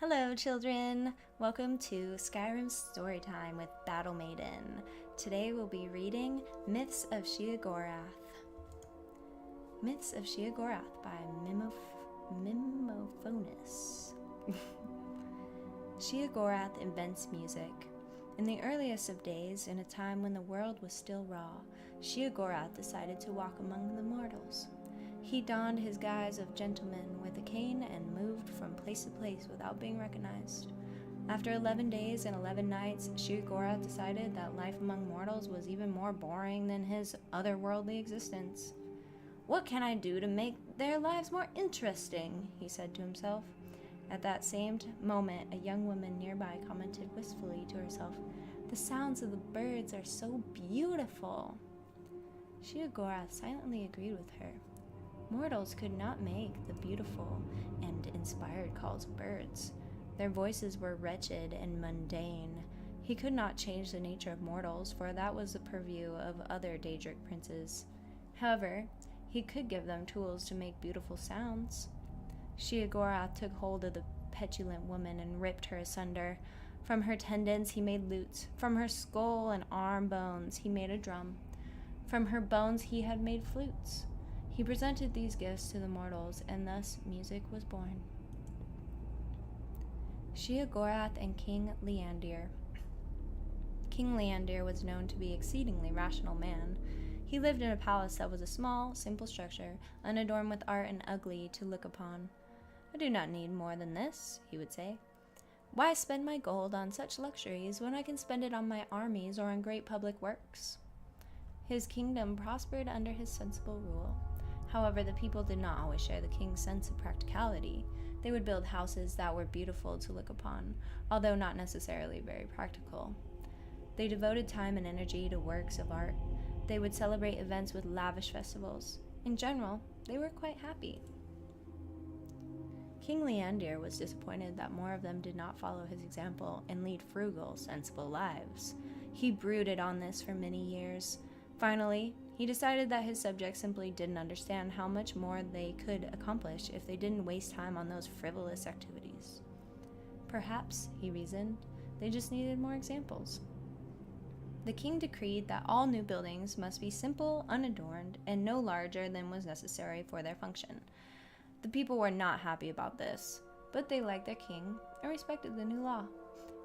Hello, children! Welcome to Skyrim Storytime with Battle Maiden. Today we'll be reading Myths of Sheogorath. Myths of Sheogorath by Mimophonus. Sheogorath invents music. In the earliest of days, in a time when the world was still raw, Sheogorath decided to walk among the mortals. He donned his guise of gentleman with a cane and moved from place to place without being recognized. After 11 days and 11 nights, Sheogorath decided that life among mortals was even more boring than his otherworldly existence. "What can I do to make their lives more interesting?" he said to himself. At that same moment, a young woman nearby commented wistfully to herself, "The sounds of the birds are so beautiful." Sheogorath silently agreed with her. Mortals could not make the beautiful and inspired calls of birds. Their voices were wretched and mundane. He could not change the nature of mortals, for that was the purview of other Daedric princes. However, he could give them tools to make beautiful sounds. Sheogorath took hold of the petulant woman and ripped her asunder. From her tendons he made lutes. From her skull and arm bones he made a drum. From her bones he had made flutes. He presented these gifts to the mortals, and thus music was born. Sheogorath and King Leandir. King Leandir was known to be an exceedingly rational man. He lived in a palace that was a small, simple structure, unadorned with art and ugly to look upon. "I do not need more than this," he would say. "Why spend my gold on such luxuries when I can spend it on my armies or on great public works?" His kingdom prospered under his sensible rule. However, the people did not always share the king's sense of practicality. They would build houses that were beautiful to look upon, although not necessarily very practical. They devoted time and energy to works of art. They would celebrate events with lavish festivals. In general, they were quite happy. King Leandir was disappointed that more of them did not follow his example and lead frugal, sensible lives. He brooded on this for many years. Finally, he decided that his subjects simply didn't understand how much more they could accomplish if they didn't waste time on those frivolous activities. Perhaps, he reasoned, they just needed more examples. The king decreed that all new buildings must be simple, unadorned, and no larger than was necessary for their function. The people were not happy about this, but they liked their king and respected the new law.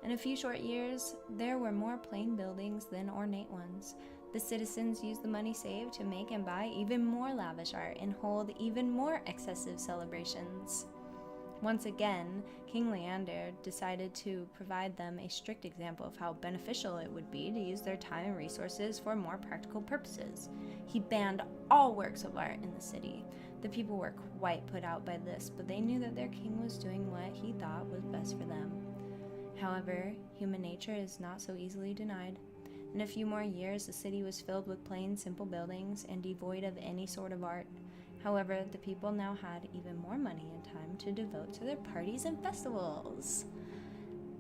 In a few short years, there were more plain buildings than ornate ones. The citizens used the money saved to make and buy even more lavish art and hold even more excessive celebrations. Once again, King Leandir decided to provide them a strict example of how beneficial it would be to use their time and resources for more practical purposes. He banned all works of art in the city. The people were quite put out by this, but they knew that their king was doing what he thought was best for them. However, human nature is not so easily denied. In a few more years, the city was filled with plain, simple buildings and devoid of any sort of art. However, the people now had even more money and time to devote to their parties and festivals.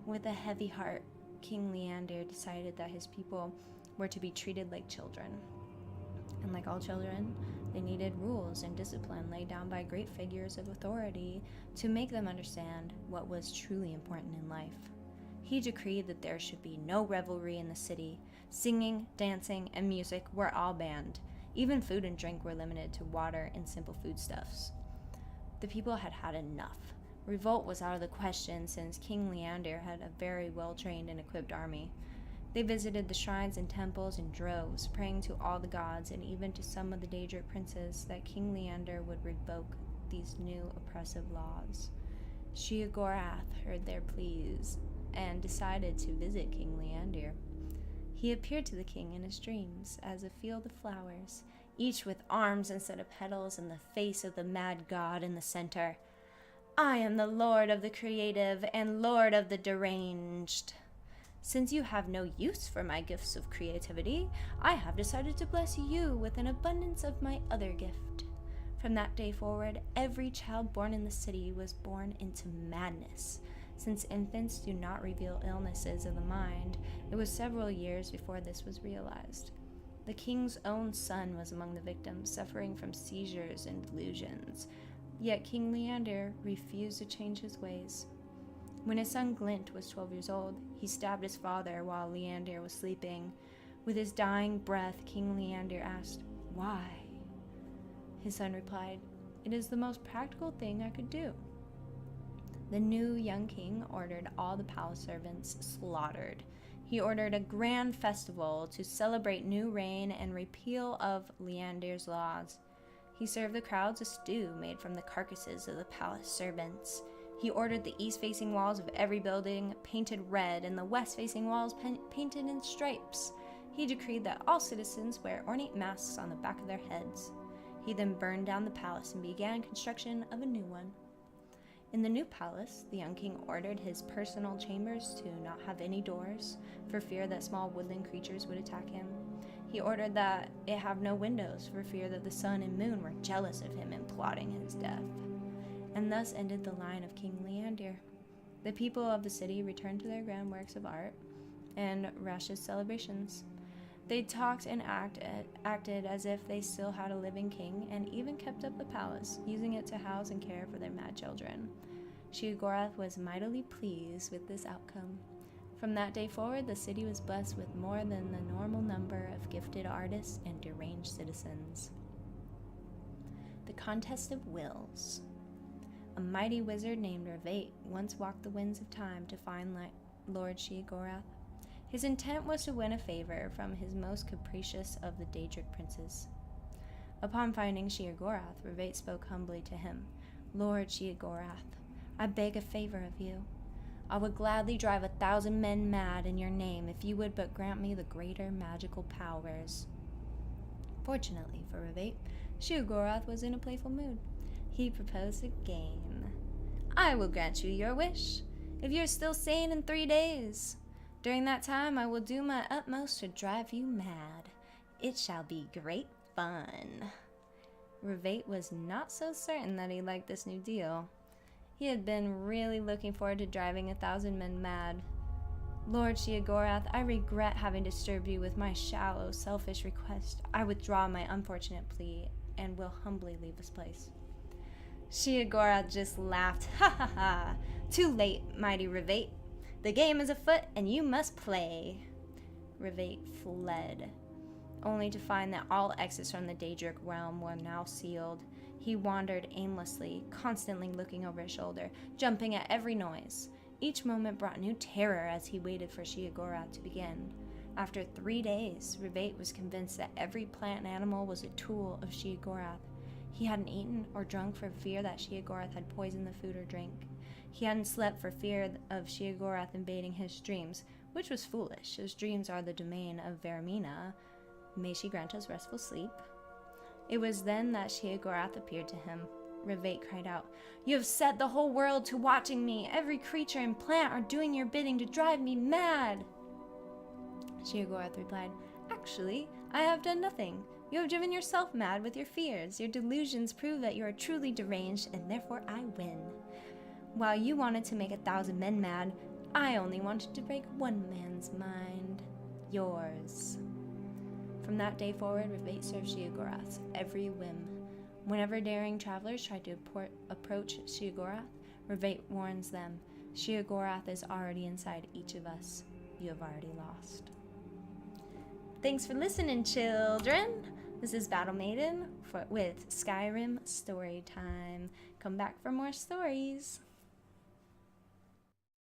With a heavy heart, King Leandir decided that his people were to be treated like children. And like all children, they needed rules and discipline laid down by great figures of authority to make them understand what was truly important in life. He decreed that there should be no revelry in the city. Singing, dancing, and music were all banned. Even food and drink were limited to water and simple foodstuffs. The people had had enough. Revolt was out of the question since King Leandir had a very well-trained and equipped army. They visited the shrines and temples in droves, praying to all the gods and even to some of the Daedric princes that King Leandir would revoke these new oppressive laws. Sheogorath heard their pleas and decided to visit King Leandir. He appeared to the king in his dreams as a field of flowers, each with arms instead of petals and the face of the mad god in the center. "I am the lord of the creative and lord of the deranged. Since you have no use for my gifts of creativity, I have decided to bless you with an abundance of my other gift." From that day forward, every child born in the city was born into madness. Since infants do not reveal illnesses of the mind, it was several years before this was realized. The king's own son was among the victims, suffering from seizures and delusions. Yet King Leandir refused to change his ways. When his son Glint was 12 years old, he stabbed his father while Leander was sleeping. With his dying breath, King Leander asked, "Why?" His son replied, "It is the most practical thing I could do." The new young king ordered all the palace servants slaughtered. He ordered a grand festival to celebrate new reign and repeal of Leander's laws. He served the crowds a stew made from the carcasses of the palace servants. He ordered the east-facing walls of every building painted red and the west-facing walls painted in stripes. He decreed that all citizens wear ornate masks on the back of their heads. He then burned down the palace and began construction of a new one. In the new palace, the young king ordered his personal chambers to not have any doors, for fear that small woodland creatures would attack him. He ordered that it have no windows, for fear that the sun and moon were jealous of him and plotting his death. And thus ended the line of King Leander. The people of the city returned to their grand works of art and raucous celebrations. They talked and acted as if they still had a living king, and even kept up the palace, using it to house and care for their mad children. Sheogorath was mightily pleased with this outcome. From that day forward, the city was blessed with more than the normal number of gifted artists and deranged citizens. The Contest of Wills. A mighty wizard named Revate once walked the winds of time to find Lord Sheogorath. His intent was to win a favor from his most capricious of the Daedric princes. Upon finding Sheogorath, Revate spoke humbly to him. "Lord Sheogorath, I beg a favor of you. I would gladly drive 1,000 men mad in your name if you would but grant me the greater magical powers." Fortunately for Revate, Sheogorath was in a playful mood. He proposed a game. "I will grant you your wish, if you are still sane in 3 days. During that time, I will do my utmost to drive you mad. It shall be great fun." Revate was not so certain that he liked this new deal. He had been really looking forward to driving 1,000 men mad. "Lord Sheogorath, I regret having disturbed you with my shallow, selfish request. I withdraw my unfortunate plea and will humbly leave this place." Sheogorath just laughed. "Ha ha ha! Too late, mighty Revate. The game is afoot, and you must play." Revate fled, only to find that all exits from the Daedric realm were now sealed. He wandered aimlessly, constantly looking over his shoulder, jumping at every noise. Each moment brought new terror as he waited for Sheogorath to begin. After 3 days, Revate was convinced that every plant and animal was a tool of Sheogorath. He hadn't eaten or drunk for fear that Sheogorath had poisoned the food or drink. He hadn't slept for fear of Sheogorath invading his dreams, which was foolish, as dreams are the domain of Varamina. May she grant us restful sleep. It was then that Sheogorath appeared to him. Revate cried out, "You have set the whole world to watching me. Every creature and plant are doing your bidding to drive me mad." Sheogorath replied, "Actually, I have done nothing. You have driven yourself mad with your fears. Your delusions prove that you are truly deranged, and therefore I win. While you wanted to make 1,000 men mad, I only wanted to break one man's mind. Yours." From that day forward, Revate served Sheogorath's every whim. Whenever daring travelers tried to approach Sheogorath, Revate warns them, "Sheogorath is already inside each of us. You have already lost." Thanks for listening, children. This is Battle Maiden with Skyrim Storytime. Come back for more stories.